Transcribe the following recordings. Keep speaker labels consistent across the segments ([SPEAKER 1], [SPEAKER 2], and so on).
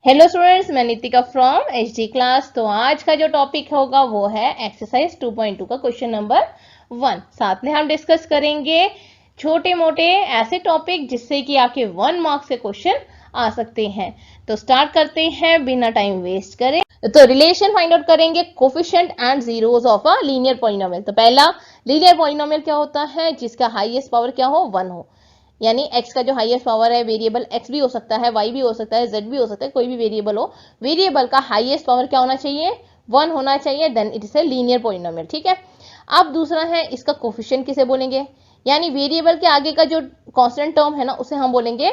[SPEAKER 1] Hello students, मैं Nitika from HD class. तो आज का जो टॉपिक होगा वो है एक्सरसाइज 2.2 का क्वेश्चन नंबर 1। साथ में हम डिस्कस करेंगे छोटे मोटे ऐसे टॉपिक जिससे कि आपके 1 मार्क्स के क्वेश्चन आ सकते हैं। तो स्टार्ट करते हैं बिना टाइम वेस्ट करें। तो रिलेशन फाइंड आउट करेंगे coefficient and zeros of a linear polynomial. तो पहला लीनियर पॉलिनोमियल क्या होता है? जिसका हाईएस्ट पावर क्या हो? 1 हो। यानी x का जो हाईएस्ट पावर है, वेरिएबल x भी हो सकता है, y भी हो सकता है, z भी हो सकता है, कोई भी वेरिएबल हो, वेरिएबल का हाईएस्ट पावर क्या होना चाहिए? 1 होना चाहिए। Then it is a linear polynomial. ठीक है। अब दूसरा है इसका कोफिशिएंट किसे बोलेंगे? यानी वेरिएबल के आगे का जो कांस्टेंट टर्म है ना, उसे हम बोलेंगे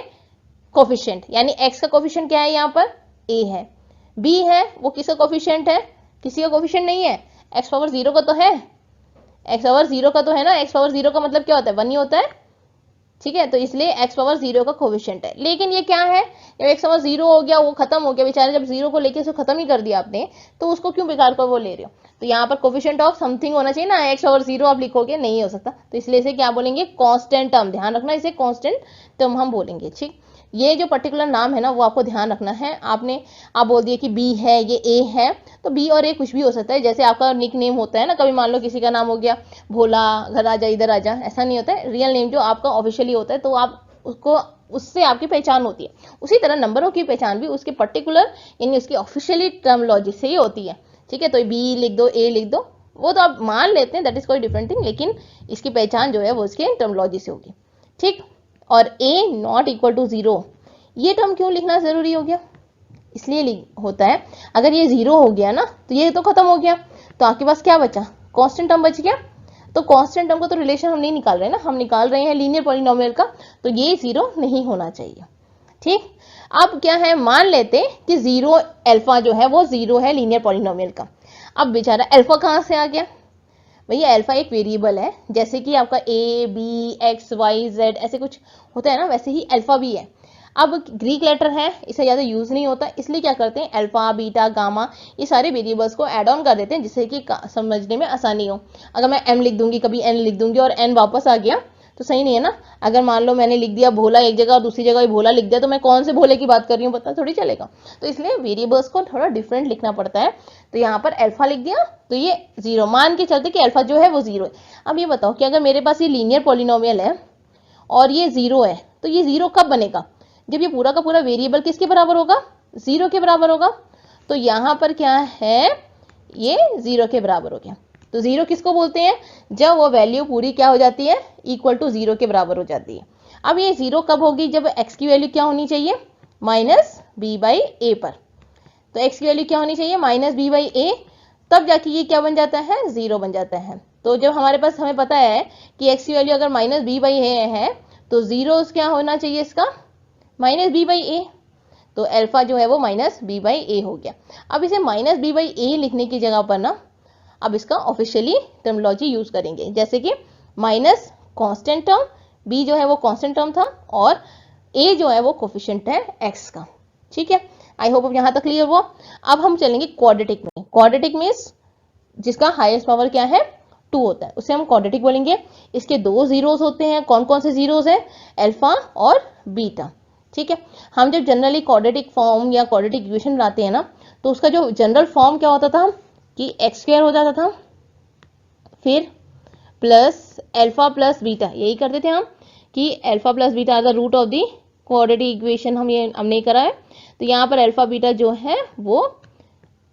[SPEAKER 1] कोफिशिएंट। यानी x का कोफिशिएंट क्या है? यहाँ पर a है। b है वो किसका कोफिशिएंट है? किसी का कोफिशिएंट नहीं है। x पावर 0 का तो है, x पावर 0 का तो है ना। x पावर 0 का मतलब क्या होता है? 1 ही होता है। ठीक है, तो इसलिए x पावर 0 का कोफिशिएंट है। लेकिन ये क्या है? जब x पावर 0 हो गया, वो खत्म हो गया बेचारे, जब 0 को लेके उसको खत्म ही कर दिया आपने, तो उसको क्यों बेकार कर वो ले रहे हो? तो यहाँ पर कोफिशिएंट ऑफ समथिंग होना चाहिए ना। x पावर 0 आप लिखोगे, नहीं हो सकता, तो इसलिए इसे क्या बोलेंगे? Constant term. ध्यान रखना, इसे कांस्टेंट टर्म हम बोलेंगे। ठीक, ये जो पर्टिकुलर नाम है ना, वो आपको ध्यान रखना है। आप बोल दिए कि बी है, ये ए है, तो बी और ए कुछ भी हो सकता है। जैसे आपका निक नेम होता है ना, कभी मान लो किसी का नाम हो गया भोला, घर आजा, इधर आजा, ऐसा नहीं होता है। रियल नेम जो आपका ऑफिशियली होता है, तो आप उसको, उससे आपकी पहचान होती है। उसी तरह नंबरों की पहचान भी उसके पर्टिकुलर यानी उसकी ऑफिशियली टर्मोलॉजी से ही होती है। ठीक है, तो बी लिख दो, ए लिख दो, वो तो आप मान लेते हैं, दैट इज कोई डिफरेंट थिंग, लेकिन इसकी पहचान जो है वो उसके टर्मोलॉजी से होगी। ठीक, और ए नॉट इक्वल टू 0, ये टर्म क्यों लिखना जरूरी हो गया? इसलिए होता है, अगर ये 0 हो गया ना, तो ये तो खत्म हो गया, तो आपके पास क्या बचा? कांस्टेंट टर्म बच गया। तो कांस्टेंट टर्म का तो रिलेशन हम नहीं निकाल रहे हैं ना, हम निकाल रहे हैं लीनियर पॉलिनोमियल का, तो ये 0 नहीं होना चाहिए। ठीक, अब क्या है, मान लेते कि 0 अल्फा जो है वो 0 है लीनियर पॉलिनोमियल का। अब बेचारा अल्फा कहाँ से आ गया? भैया अल्फा एक वेरिएबल है, जैसे कि आपका A B X Y Z ऐसे कुछ होता है ना, वैसे ही अल्फा भी है। अब ग्रीक लेटर है, इसे ज़्यादा यूज नहीं होता, इसलिए क्या करते हैं, अल्फा बीटा गामा ये सारे वेरिएबल्स को ऐड ऑन कर देते हैं, जिससे कि समझने में आसानी हो। अगर मैं एम लिख दूंगी, कभी एन लिख दूंगी और एन वापस आ गया, तो सही नहीं है ना। अगर मान लो मैंने लिख दिया भोला एक जगह और दूसरी जगह भोला लिख दिया, तो मैं कौन से भोले की बात कर रही हूँ पता थोड़ी चलेगा। तो इसलिए वेरिएबल्स को थोड़ा डिफरेंट लिखना पड़ता है। तो यहाँ पर अल्फा लिख दिया, तो ये 0 मान के चलते कि अल्फा जो है वो 0 है। अब ये बताओ कि अगर मेरे पास ये लीनियर पॉलिनोमियल है और ये 0 है, तो ये 0 कब बनेगा? जब ये पूरा का पूरा वेरिएबल किसके बराबर होगा? 0 के बराबर होगा। तो यहाँ पर क्या है, ये 0 के बराबर हो गया। तो 0 किसको बोलते हैं? जब वो वैल्यू पूरी क्या हो जाती है? इक्वल टू 0 के बराबर हो जाती है। अब ये 0 कब होगी? जब x की वैल्यू क्या होनी चाहिए? माइनस बी बाई ए पर। तो x की वैल्यू क्या होनी चाहिए? माइनस बी बाई ए। तब जाके ये क्या बन जाता है? 0 बन जाता है। तो जब हमारे पास, हमें पता है कि x की वैल्यू अगर माइनस बी बाई ए है, तो 0 क्या होना चाहिए इसका? माइनस बी बाई ए। तो अल्फा जो है वो माइनस बी बाई ए हो गया। अब इसे माइनस बी बाई ए लिखने की जगह पर ना, अब इसका ऑफिशियली टर्मोलॉजी यूज करेंगे, जैसे कि माइनस कांस्टेंट टर्म, बी जो है वो कांस्टेंट टर्म था, और ए जो है वो कोफिशिएंट है एक्स का। ठीक है, आई होप अब यहां तक क्लियर हुआ। अब हम चलेंगे क्वाड्रेटिक में। क्वाड्रेटिक मींस जिसका हाईएस्ट पावर क्या है? 2 होता है, उसे हम क्वाड्रेटिक बोलेंगे। इसके 2 जीरोस होते हैं। कौन कौन से जीरोस है? अल्फा और बीटा। ठीक है, हम जब जनरली क्वाड्रेटिक फॉर्म या क्वाड्रेटिक इक्वेशन बनाते हैं ना, तो उसका जो जनरल फॉर्म क्या होता था कि एक्स स्क्वायर हो जाता था, फिर प्लस अल्फा प्लस बीटा, यही करते थे हम कि alpha plus beta are the root of the quadratic equation. हम नहीं करा है, तो यहाँ पर अल्फा बीटा जो है वो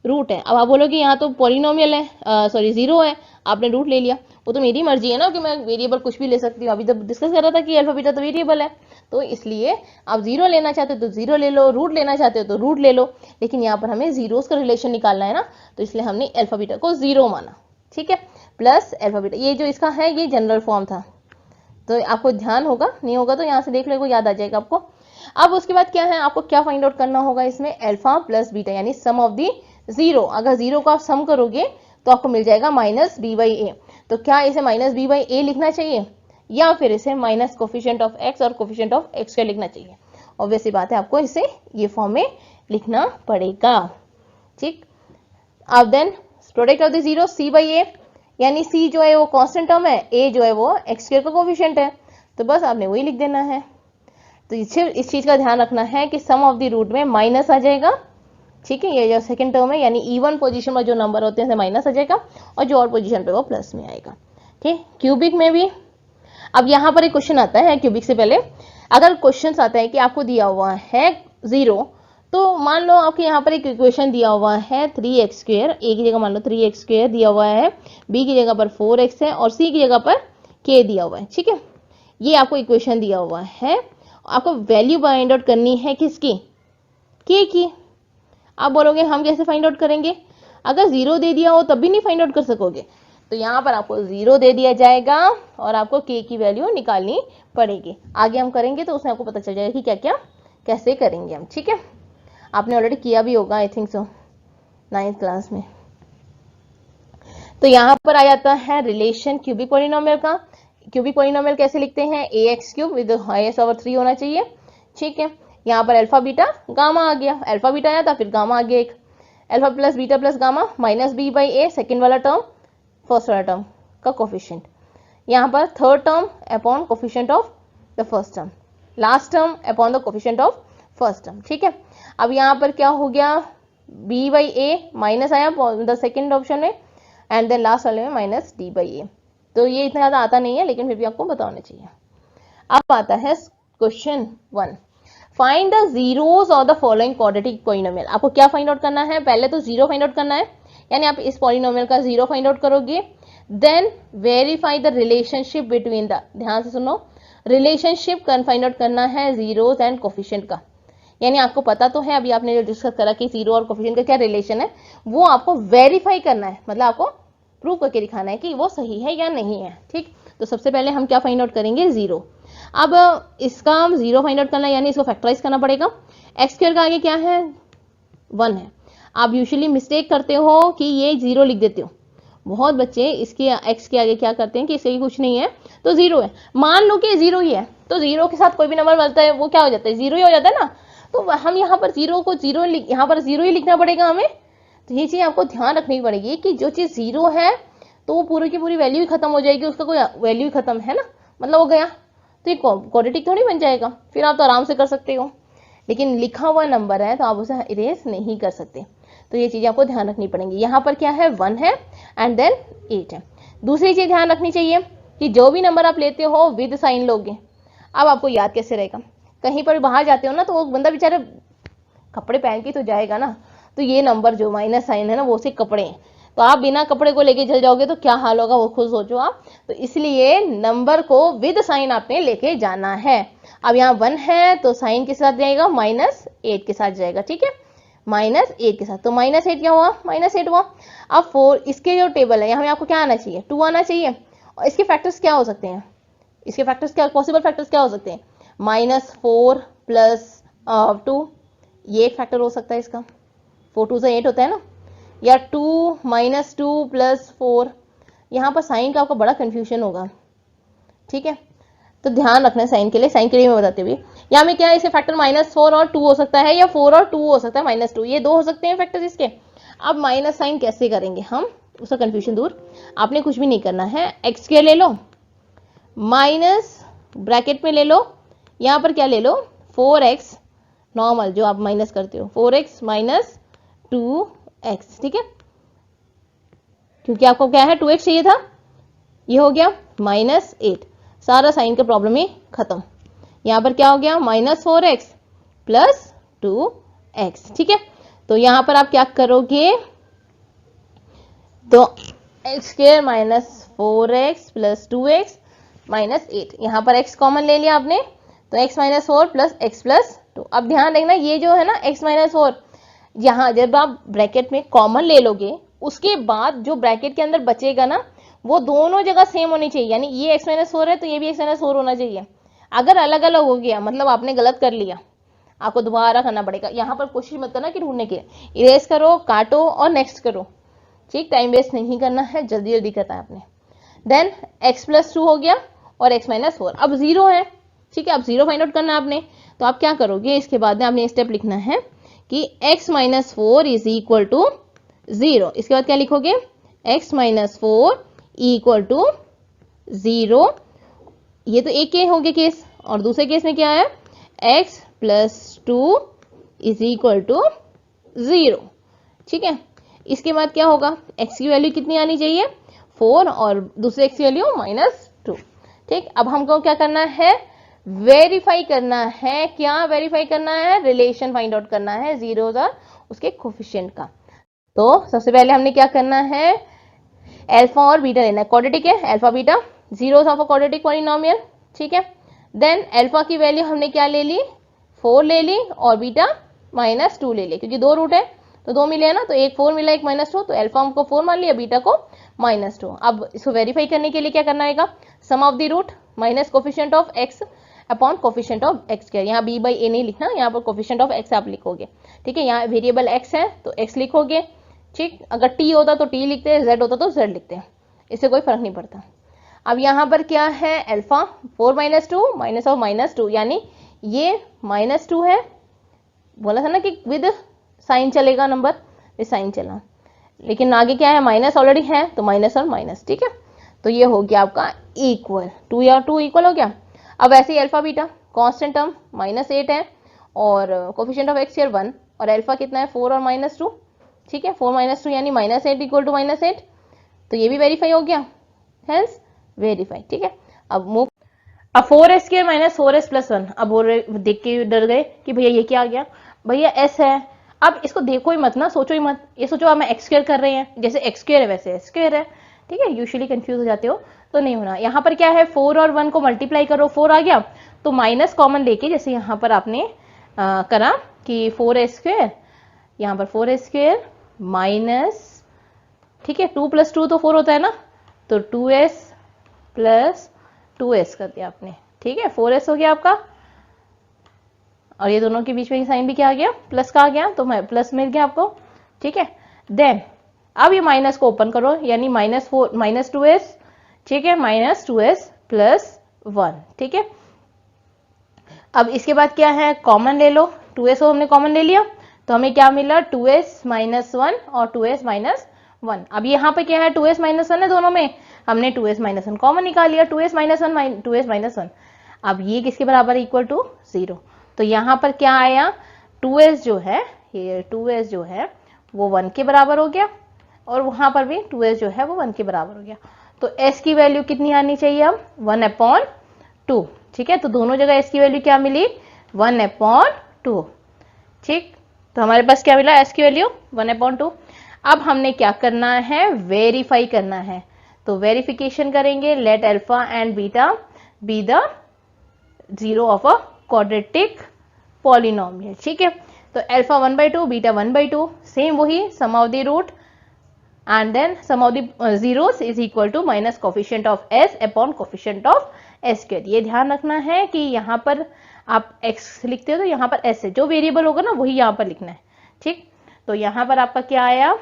[SPEAKER 1] रूट है। अब आप बोलोगे यहाँ तो पॉलिनोमियल है, सॉरी 0 है, आपने रूट ले लिया। वो तो मेरी मर्जी है ना कि मैं वेरिएबल कुछ भी ले सकती हूँ। अभी तो डिस्कस कर रहा था कि अल्फा बीटा तो वेरिएबल है, तो इसलिए आप 0 लेना चाहते हो तो 0 ले लो, रूट लेना चाहते हो तो रूट ले लो। लेकिन यहाँ पर हमें जीरोस का रिलेशन निकालना है ना, तो इसलिए हमने अल्फा बीटा को 0 माना। ठीक है, प्लस अल्फा बीटा, ये जो इसका है ये जनरल फॉर्म था। तो आपको ध्यान होगा, नहीं होगा तो यहाँ से देख लो, याद आ जाएगा आपको। अब उसके बाद क्या है, आपको क्या फाइंड आउट करना होगा इसमें? अल्फा प्लस बीटा, यानी सम ऑफ दी 0। अगर 0 को आप सम करोगे तो आपको मिल जाएगा माइनस बी बाई ए। तो क्या इसे माइनस बी बाई ए लिखना चाहिए, या फिर इसे माइनस कोफिशिएंट ऑफ एक्स और कोफिशिएंट ऑफ एक्स का लिखना चाहिए? ऑब्वियसली बात है, आपको इसे ये फॉर्म में लिखना पड़ेगा। ठीक, अब then product of the zero c by a, यानी सी जो है वो कांस्टेंट टर्म है, ए जो है वो एक्स स्क्वायर का कोफिशिएंट है, तो बस आपने वही लिख देना है। तो तो सिर्फ इस चीज का ध्यान रखना है कि सम ऑफ द रूट में माइनस आ जाएगा, ठीक है। ये जो सेकंड टर्म है यानी इवन पोजीशन में जो नंबर होते हैं माइनस आ जाएगा और जो और पोजीशन पे वो प्लस में आएगा, ठीक। क्यूबिक में भी अब यहाँ पर एक क्वेश्चन आता है क्यूबिक से पहले। अगर क्वेश्चन आता है कि आपको दिया हुआ है 0, तो मान लो आपके यहाँ पर एक इक्वेशन दिया हुआ है 3x², a की जगह मान लो 3x² दिया हुआ है, b की जगह पर 4x है और c की जगह पर k दिया हुआ है, ठीक है। ये आपको इक्वेशन दिया हुआ है, आपको वैल्यू फाइंड आउट करनी है किसकी, k की। आप बोलोगे हम कैसे फाइंड आउट करेंगे, अगर 0 दे दिया हो तब भी नहीं फाइंड आउट कर सकोगे, तो यहाँ पर आपको 0 दे दिया जाएगा और आपको k की वैल्यू निकालनी पड़ेगी। आगे हम करेंगे तो उसमें आपको पता चल जाएगा कि क्या क्या कैसे करेंगे हम, ठीक है। आपने ऑलरेडी किया भी होगा I think so 9th class में। तो यहाँ पर आ जाता है रिलेशन क्यूबिक पॉलिनोमियल का। क्यूबिक पॉलिनोमियल कैसे लिखते हैं, ax³ विद हाईएस्ट ओवर 3 होना चाहिए, ठीक है। यहाँ पर अल्फा बीटा गामा आ गया, अल्फा बीटा आया था फिर गामा आ गया, एक alpha plus beta plus gamma minus b/a second वाला टर्म फर्स्ट वाला टर्म का कोफिशिएंट, यहाँ पर third term upon coefficient of the first term, last term upon the coefficient of first term, ठीक है। अब यहाँ पर क्या हो गया, b/a माइनस आया द सेकेंड ऑप्शन में एंड देन लास्ट वाले में माइनस d/a। तो ये इतना ज्यादा आता नहीं है लेकिन फिर भी आपको पता होना चाहिए। अब आता है question 1, find the zeros of the following quadratic polynomial. आपको क्या फाइंड आउट करना है, पहले तो 0 फाइंड आउट करना है, यानी आप इस पॉलिनोमियल का 0 फाइंड आउट करोगे, then verify the relationship between the, ध्यान से सुनो, रिलेशनशिप फाइंड आउट करना है जीरोस एंड कोफिशिएंट का। यानी आपको पता तो है, अभी आपने जो डिस्कस करा कि जीरो और कोफिशिएंट का क्या रिलेशन है, वो आपको वेरीफाई करना है, मतलब आपको प्रूव करके दिखाना है कि वो सही है या नहीं है, ठीक। तो सबसे पहले हम क्या फाइंड आउट करेंगे, 0। अब इसका हम 0 फाइंड आउट करना है यानी इसको फैक्टराइज करना पड़ेगा। x² का आगे क्या है, 1 है। आप यूजुअली मिस्टेक करते हो कि ये 0 लिख देते हो, बहुत बच्चे इसके x के आगे क्या करते हैं कि इसके कुछ नहीं है तो 0 है, मान लो कि 0 ही है, तो 0 के साथ कोई भी नंबर बनता है वो क्या हो जाता है, 0 ही हो जाता है ना। तो हम यहाँ पर 0 को 0 यहाँ पर 0 ही लिखना पड़ेगा हमें। तो ये चीज आपको ध्यान रखनी पड़ेगी कि जो चीज 0 है तो वो पूरी की पूरी वैल्यू ही खत्म हो जाएगी, उसका कोई वैल्यू ही खत्म है ना, मतलब हो गया, तो ये क्वाड्रेटिक थोड़ी बन जाएगा, फिर आप तो आराम से कर सकते हो। लेकिन लिखा हुआ नंबर है तो आप उसे इरेज नहीं कर सकते, तो ये चीजें आपको ध्यान रखनी पड़ेंगी। यहाँ पर क्या है, 1 है एंड देन 8 है। दूसरी चीज ध्यान रखनी चाहिए कि जो भी नंबर आप लेते हो विद साइन लोगे। अब आपको याद कैसे रहेगा, कहीं पर बाहर जाते हो ना तो वो बंदा बेचारा कपड़े पहन के तो जाएगा ना, तो ये नंबर जो माइनस साइन है ना वो सिर्फ कपड़े हैं, तो आप बिना कपड़े को लेके चल जाओगे तो क्या हाल होगा वो खुद सोचो आप। तो इसलिए नंबर को विद साइन आपने लेके जाना है। अब यहाँ 1 है तो साइन के साथ जाएगा, -8 के साथ जाएगा, ठीक है, -8 के साथ, तो -8 क्या हुआ, -8 हुआ। अब 4 इसके जो टेबल है यहाँ आपको क्या आना चाहिए, 2 आना चाहिए। और इसके फैक्टर्स क्या हो सकते हैं, इसके फैक्टर्स क्या, पॉसिबल फैक्टर्स क्या हो सकते हैं, -4 + 2, ये एक फैक्टर हो सकता है इसका, 4 2 से 8 होता है ना, या 2 - 2 + 4। यहाँ पर साइन का आपको बड़ा कंफ्यूजन होगा, ठीक है, तो ध्यान रखना है साइन के लिए मैं बताते हुए। यहाँ में क्या है, इसके फैक्टर -4 और 2 हो सकता है या 4 और 2 हो सकता है, -2, ये 2 हो सकते हैं फैक्टर्स इसके। अब माइनस साइन कैसे करेंगे हम, उसका कंफ्यूजन दूर, आपने कुछ भी नहीं करना है, x² ले लो माइनस ब्रैकेट में ले लो, यहाँ पर क्या ले लो 4x नॉर्मल जो आप माइनस करते हो, 4x - 2x, ठीक है, क्योंकि आपको क्या है 2x चाहिए था, ये हो गया -8, सारा साइन का प्रॉब्लम ही खत्म। यहाँ पर क्या हो गया -4x + 2x, ठीक है। तो यहाँ पर आप क्या करोगे, तो x² - 4x + 2x -8, यहाँ पर x कॉमन ले लिया आपने, तो x - 4 + x + 2। अब ध्यान रखना ये जो है ना x - 4, यहाँ जब आप ब्रैकेट में कॉमन ले लोगे उसके बाद जो ब्रैकेट के अंदर बचेगा ना वो दोनों जगह सेम होनी चाहिए, यानी ये x - 4 है तो ये भी x - 4 होना चाहिए। अगर अलग अलग हो गया मतलब आपने गलत कर लिया, आपको दोबारा करना पड़ेगा। यहाँ पर कोशिश मत करना कि ढूंढने के, इरेज करो, काटो और नेक्स्ट करो, ठीक, टाइम वेस्ट नहीं करना है, जल्दी जल्दी करना है आपने। देन x + 2 हो गया और x - 4, अब 0 है, ठीक है, अब 0 फाइंड आउट करना है आपने। तो आप क्या करोगे, इसके बाद में आपने स्टेप लिखना है कि x - 4 = 0। इसके बाद क्या लिखोगे, x - 4 = 0। ये तो एक के हो गया केस, और दूसरे केस में क्या है x plus 2 is equal to 0। ठीक है, इसके बाद क्या होगा, x की वैल्यू कितनी आनी चाहिए 4 और दूसरे x की वैल्यू -2। ठीक, अब हमको क्या करना है, वेरीफाई करना है। क्या वेरीफाई करना है, रिलेशन फाइंड आउट करना है जीरोस और उसके कोफिशिएंट का। तो सबसे पहले हमने क्या करना है, अल्फा और बीटा लेना है, क्वाड्रेटिक है, alpha beta zeros of a quadratic polynomial. ठीक है, देन अल्फा की वैल्यू हमने क्या ले ली, 4 ले ली और बीटा -2 ले ली, क्योंकि 2 रूट है तो 2 मिले ना, तो एक 4 मिला एक -2, तो अल्फा हमको 4 मान लिया, बीटा को -2। अब इसको वेरीफाई करने के लिए क्या करना है, sum of the root minus coefficient of x upon coefficient of x square. यहाँ b बाई a नहीं लिखना, यहाँ पर कोफिशिएंट ऑफ x आप लिखोगे। ठीक है, यहाँ वेरिएबल x है तो x लिखोगे। ठीक, अगर t होता तो t लिखते हैं, z होता तो z लिखते हैं, इससे कोई फर्क नहीं पड़ता। अब यहाँ पर क्या है, अल्फा 4 -2 माइनस ऑफ -2, यानी ये -2 है, बोला था ना कि विद साइन चलेगा नंबर, विद साइन चला, लेकिन आगे क्या है, माइनस ऑलरेडी है तो माइनस और माइनस। ठीक है, तो ये हो गया आपका इक्वल, 2 या 2 इक्वल हो गया। अब ऐसे ही अल्फा बीटा कांस्टेंट टर्म -8 है और कोफिशिएंट ऑफ x 1 और अल्फा कितना है 4 और -2। ठीक है, 4 -2 यानी -8 इक्वल टू -8, तो ये भी वेरीफाई हो गया, हेंस वेरीफाई। ठीक है, अब मूव, अब 4s² - 4s + 1। अब वो देख के डर गए कि भैया ये क्या आ गया, भैया s है। अब इसको देखो ही मत ना, सोचो ही मत, ये सोचो आप x² कर रहे हैं, जैसे x² है वैसे s² है। ठीक है, यूजुअली कंफ्यूज हो जाते हो तो नहीं होना। यहाँ पर क्या है, 4 और 1 को मल्टीप्लाई करो, 4 आ गया तो माइनस कॉमन लेके, जैसे यहाँ पर आपने करा कि 4s², यहाँ पर 4s² माइनस, ठीक है 2 + 2 तो 4 होता है ना, तो 2s + 2s कर दिया आपने। ठीक है, 4s हो गया आपका, और ये दोनों के बीच में साइन भी क्या आ गया, प्लस का आ गया, तो प्लस मिल गया आपको। ठीक है, देन अब ये माइनस को ओपन करो, यानी -2s। ठीक है, -2s + 1। ठीक है, अब इसके बाद क्या है, कॉमन ले लो, 2s को हमने कॉमन ले लिया तो हमें क्या मिला, 2s - 1 और 2s - 1। अब यहाँ पे क्या है, 2s - 1 है दोनों में, हमने 2s - 1 कॉमन निकाल लिया, 2s - 1 2s - 1। अब ये किसके बराबर, इक्वल टू 0। तो यहाँ पर क्या आया, 2s जो है, ये 2s जो है वो 1 के बराबर हो गया, और वहां पर भी 2s जो है वो 1 के बराबर हो गया। तो s की वैल्यू कितनी आनी चाहिए, अब 1/2। ठीक है, तो दोनों जगह s की वैल्यू क्या मिली, 1/2। ठीक, तो हमारे पास क्या मिला, s की वैल्यू 1/2। अब हमने क्या करना है, वेरीफाई करना है, तो वेरिफिकेशन करेंगे, let alpha and beta be the zero of a quadratic polynomial. ठीक है, तो अल्फा 1/2 बीटा 1/2, सेम वही sum of the root and then sum of the zeros is equal to minus coefficient of s upon coefficient of s²। ये ध्यान रखना है कि यहाँ पर आप x लिखते हो तो यहाँ पर s है, जो वेरिएबल होगा ना वही यहाँ पर लिखना है। ठीक, तो यहाँ पर आपका क्या आया,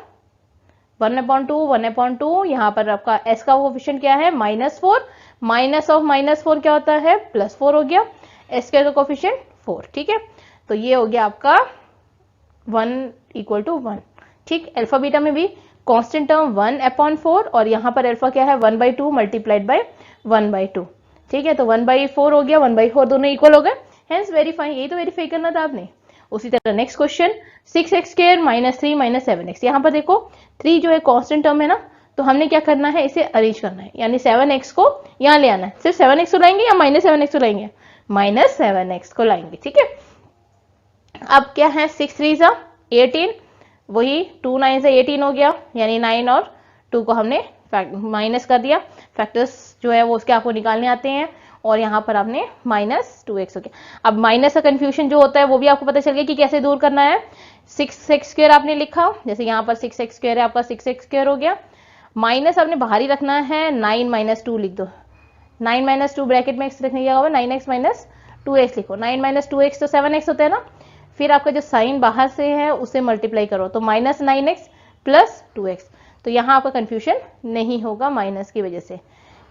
[SPEAKER 1] 1/2 1/2, यहाँ पर आपका s का कोफिशिएंट क्या है, -4, माइनस ऑफ -4 क्या होता है, +4 हो गया, s² का कोफिशिएंट 4। ठीक है, तो ये हो गया आपका 1 = 1। ठीक, अल्फा बीटा में भी कांस्टेंट टर्म 1/4 और यहाँ पर अल्फा क्या है, 1/2 मल्टीप्लाइड बाय 1/2। ठीक है, तो 1/4 हो गया, 1/4 दोनों इक्वल हो गए, हेंस वेरीफाई। यही तो वेरीफाई करना था आपने। उसी तरह नेक्स्ट क्वेश्चन, 6x² - 3 - 7x। यहाँ पर देखो 3 जो है कांस्टेंट टर्म है ना, तो हमने क्या करना है, इसे अरेंज करना है, यानी 7x को यहाँ ले आना है। सिर्फ 7x को लाएंगे या -7x को लाएंगे, -7x को लाएंगे। ठीक है, अब क्या है, 6 3 = 18, वही 2 9 से 18 हो गया, यानी 9 और 2 को हमने माइनस कर दिया, फैक्टर्स जो है वो उसके आपको निकालने आते हैं, और यहाँ पर आपने -2x हो गया। अब माइनस का कंफ्यूजन जो होता है वो भी आपको पता चल गया कि कैसे दूर करना है। 6x² आपने लिखा, जैसे यहाँ पर 6x² है आपका, 6x² हो गया, माइनस आपने बाहर ही रखना है, 9 - 2 लिख दो, 9 - 2 ब्रैकेट में x रखने की जगह होगा 9x - 2x लिखो, 9 - 2x तो 7x होता है ना, फिर आपका जो साइन बाहर से है उसे मल्टीप्लाई करो, तो -9x + 2x। तो यहाँ आपका कंफ्यूजन नहीं होगा माइनस की वजह से।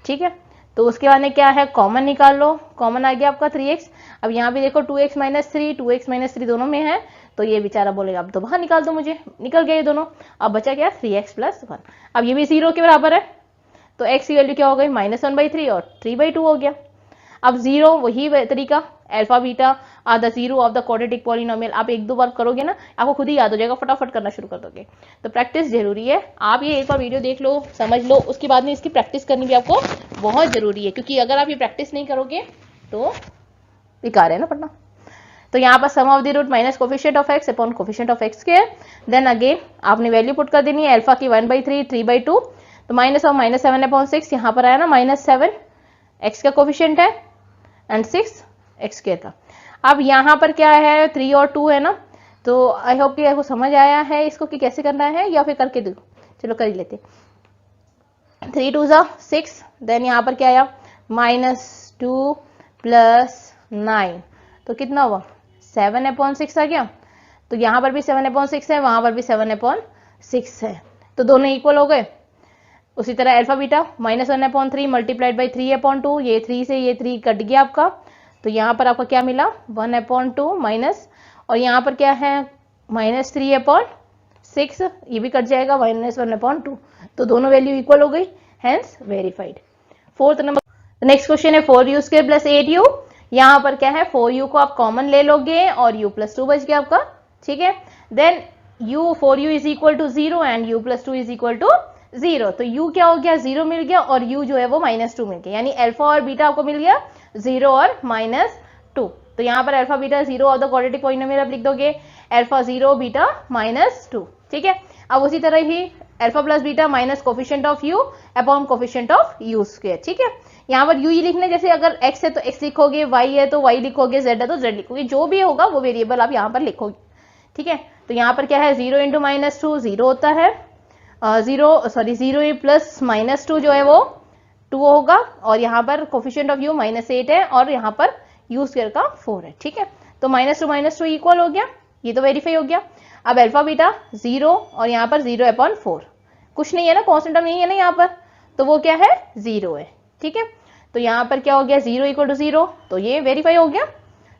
[SPEAKER 1] ठीक है, तो उसके बाद में क्या है, कॉमन निकाल लो, कॉमन आ गया आपका 3x। अब यहाँ भी देखो 2x - 3 2x - 3 दोनों में है, तो ये बेचारा बोलेगा अब तो बाहर निकाल दो मुझे, निकल गए ये दोनों। अब बचा क्या, 3x + 1। अब ये भी 0 के बराबर है, तो x की वैल्यू क्या हो गई, -1/3 और 3/2 हो गया। अब जीरो वही तरीका, alpha beta are the zero of the quadratic polynomial. आप एक दो बार करोगे ना आपको खुद ही याद हो जाएगा, फटाफट करना शुरू कर दोगे। तो प्रैक्टिस जरूरी है, आप ये एक बार वीडियो देख लो, समझ लो, उसके बाद में इसकी प्रैक्टिस करनी भी आपको बहुत जरूरी है, क्योंकि अगर आप ये प्रैक्टिस नहीं करोगे तो बेकार है ना पढ़ना। तो यहाँ पर sum of the root minus coefficient of x upon coefficient of x square, then again आपने वैल्यू पुट कर देनी है, अल्फा की 1/3 3/2, तो माइनस ऑफ -7/6 यहाँ पर आया ना -7 एक्स का कोफिशिएंट है एंड 6 एक्स स्क्वायर का। अब यहाँ पर क्या है 3 और 2 है ना, तो आई होप कि आपको समझ आया है इसको कि कैसे करना है, या फिर करके दो, चलो कर ही लेते। 3 2 6, देन यहाँ पर क्या आया -2 + 9, तो कितना हुआ 7/6 आ गया। तो यहाँ पर भी 7/6 है, वहां पर भी 7/6 है, तो दोनों इक्वल हो गए। उसी तरह अल्फा बीटा -1/3 मल्टीप्लाइड बाई 3/2, ये 3 से ये 3 कट गया आपका, तो यहाँ पर आपका क्या मिला 1/2 माइनस, और यहाँ पर क्या है -3/6, ये भी कट जाएगा -1/2, तो दोनों वैल्यू इक्वल हो गई, hence verified. Fourth number next question है 4u² + 8u। यहाँ पर क्या है 4u को आप कॉमन ले लोगे और u + 2 बच गया आपका, ठीक है। Then u 4u = 0 and u + 2 = 0, तो u क्या हो गया 0 मिल गया, और u जो है वो -2 मिल गया, यानी अल्फा और बीटा आपको मिल गया 0 और -2। तो यहाँ पर alpha beta 0 of the quadratic polynomial आप लिख दोगे, अल्फा 0 बीटा -2, ठीक है। अब उसी तरह ही alpha plus beta minus coefficient of u upon coefficient of u square, ठीक है। यहाँ पर u ही लिखना, जैसे अगर x है तो x लिखोगे, y है तो y लिखोगे, z है तो z लिखोगे, जो भी होगा वो वेरिएबल आप यहाँ पर लिखोगे, ठीक है। तो यहाँ पर क्या है 0 × -2 0 होता है, 0 + -2 जो है वो 2 होगा, और यहाँ पर कोफिशिएंट ऑफ u -8 है, और यहाँ पर u स्क्वायर का 4 है, ठीक है। तो -2 - 2 इक्वल हो गया, ये तो वेरीफाई हो गया। अब अल्फा बीटा 0 और यहाँ पर 0/4, कुछ नहीं है ना, कॉन्स्टेंट टर्म नहीं है ना यहाँ पर, तो वो क्या है 0 है, ठीक है। तो यहाँ पर क्या हो गया 0 = 0, तो ये वेरीफाई हो गया,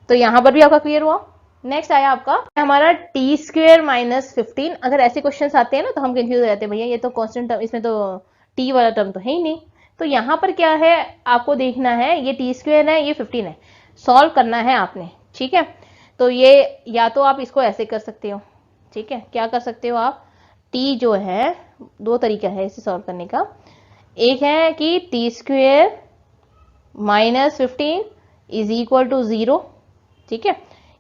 [SPEAKER 1] तो यहाँ पर भी आपका क्लियर हुआ। नेक्स्ट आया आपका हमारा t² - 15। अगर ऐसे क्वेश्चंस आते हैं ना तो हम कंफ्यूज हो जाते हैं, भैया ये तो कांस्टेंट टर्म, इसमें तो t वाला टर्म तो है ही नहीं। तो यहाँ पर क्या है आपको देखना है, ये t² है, ये 15 है, सॉल्व करना है आपने, ठीक है। तो ये या तो आप इसको ऐसे कर सकते हो, ठीक है, क्या कर सकते हो आप, t जो है दो तरीका है इसे सॉल्व करने का। एक है कि t² - 15 = 0, ठीक है,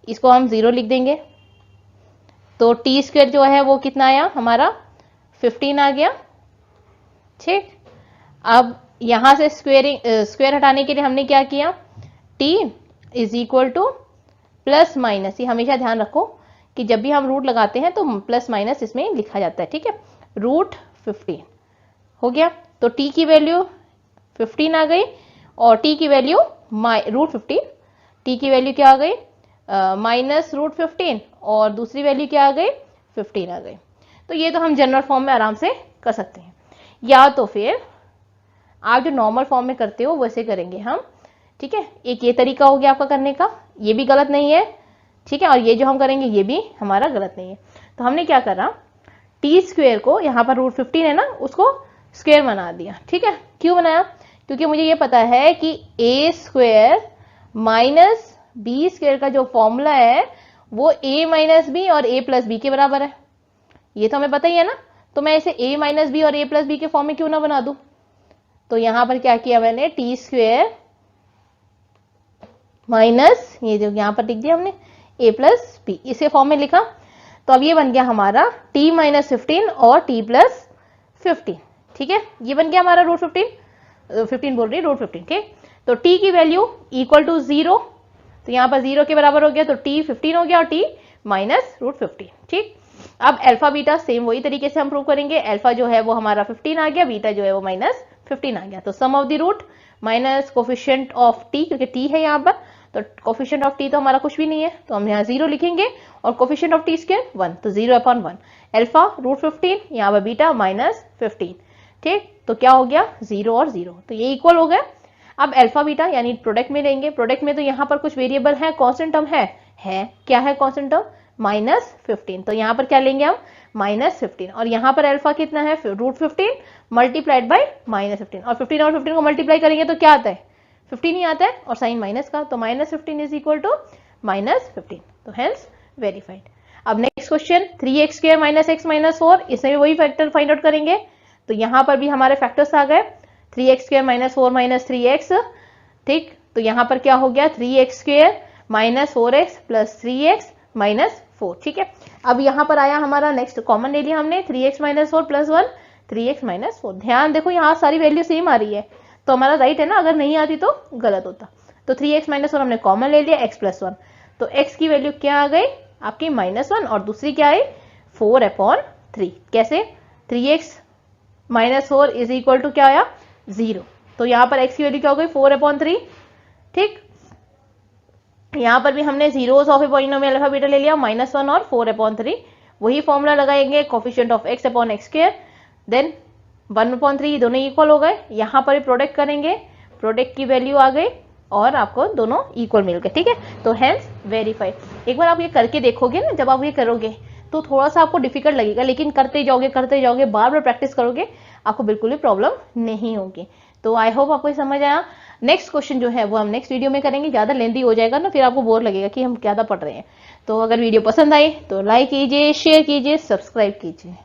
[SPEAKER 1] इसको हम 0 लिख देंगे, तो t² जो है वो कितना आया हमारा 15 आ गया, ठीक। अब यहां से स्क्वायर हटाने के लिए हमने क्या किया, t = +- ये हमेशा ध्यान रखो कि जब भी हम रूट लगाते हैं तो +- इसमें लिखा जाता है, ठीक है। √15 हो गया, तो t की वैल्यू 15 आ गई, और t की वैल्यू √15, t की वैल्यू क्या आ गई -√15, और दूसरी वैल्यू क्या आ गई 15 आ गई। तो ये तो हम जनरल फॉर्म में आराम से कर सकते हैं, या तो फिर आप जो नॉर्मल फॉर्म में करते हो वैसे करेंगे हम, ठीक है। एक ये तरीका हो गया आपका करने का, ये भी गलत नहीं है, ठीक है, और ये जो हम करेंगे ये भी हमारा गलत नहीं है। तो हमने क्या करा, t² को यहाँ पर √15 है ना, उसको स्क्वायर बना दिया, ठीक है। क्यों बनाया, क्योंकि मुझे ये पता है कि a² - b² का जो फॉर्मूला है वो a - b और a + b के बराबर है, ये तो हमें पता ही है ना। तो मैं इसे a - b और a + b के फॉर्म में क्यों ना बना दूं। तो यहां पर क्या किया मैंने, t² माइनस ये जो यहां पर लिख दिया हमने a + b, इसे फॉर्म में लिखा। तो अब ये बन गया हमारा t - 15 और t + 15, ठीक है, ये बन गया हमारा √15 बोल रही है √15, ठीक। तो t की वैल्यू = 0, तो यहाँ पर 0 के बराबर हो गया, तो t 15 हो गया और t -√15, ठीक। अब अल्फा बीटा सेम वही तरीके से हम प्रूव करेंगे, अल्फा जो है वो हमारा 15 आ गया, बीटा जो है वो -15 आ गया, तो sum of the root minus coefficient of t, क्योंकि t है यहाँ पर, तो कोफिशिएंट ऑफ t तो हमारा कुछ भी नहीं है, तो हम यहाँ 0 लिखेंगे, और कोफिशिएंट ऑफ t² 1, तो 0/1, अल्फा √15, यहाँ पर बीटा -15, ठीक। तो क्या हो गया 0 और 0, तो ये इक्वल हो गया। अब अल्फा बीटा यानी प्रोडक्ट में लेंगे, प्रोडक्ट में तो यहाँ पर कुछ वेरिएबल है, कांस्टेंट टर्म है क्या है कांस्टेंट टर्म -15, तो यहाँ पर क्या लेंगे हम -15, और यहाँ पर अल्फा कितना है √15 मल्टीप्लाइड बाय -15, और 15 और 15 को मल्टीप्लाई करेंगे तो क्या आता है 15 ही आता है और साइन माइनस का, तो -15 इज इक्वल टू -15, तो हेंस वेरीफाइड। अब next question 3x square minus x minus 4, इसमें वही फैक्टर फाइंड आउट करेंगे। तो यहां पर भी हमारे फैक्टर्स आ गए 3x square minus 4 minus 3x, ठीक। तो यहां पर क्या हो गया 3x square minus 4x plus 3x minus 4, ठीक है। अब यहां पर आया हमारा नेक्स्ट कॉमन ले लिया हमने 3x minus 4 plus 1 3x minus 4। ध्यान देखो यहाँ सारी वैल्यू सेम आ रही है तो हमारा राइट है ना, अगर नहीं आती तो गलत होता। तो 3x माइनस 4 हमने कॉमन ले लिया, x प्लस 1, तो x की वैल्यू क्या आ गई आपकी -1 और दूसरी क्या आई 4/3। कैसे 3x minus 4 is equal to क्या आया 0, तो यहां पर x की वैल्यू क्या हो गई 4/3, ठीक। यहां पर भी हमने zeros of a polynomial alpha beta ले लिया -1 और 4/3, वही फॉर्मूला लगाएंगे coefficient of x upon x square, then 1/3 दोनों इक्वल हो गए। यहां पर प्रोडक्ट करेंगे, प्रोडक्ट की वैल्यू आ गई और आपको दोनों इक्वल मिल गए, ठीक है। तो हेंस वेरीफाइड। एक बार आप ये करके देखोगे ना, जब आप ये करोगे तो थोड़ा सा आपको डिफिकल्ट लगेगा, लेकिन करते जाओगे बार बार प्रैक्टिस करोगे, आपको बिल्कुल भी प्रॉब्लम नहीं होगी। तो आई होप आपको समझ आया। नेक्स्ट क्वेश्चन जो है वो हम नेक्स्ट वीडियो में करेंगे, ज्यादा लेंथी हो जाएगा ना, फिर आपको बोर लगेगा कि हम ज्यादा पढ़ रहे हैं। तो अगर वीडियो पसंद आई तो लाइक कीजिए, शेयर कीजिए, सब्सक्राइब कीजिए।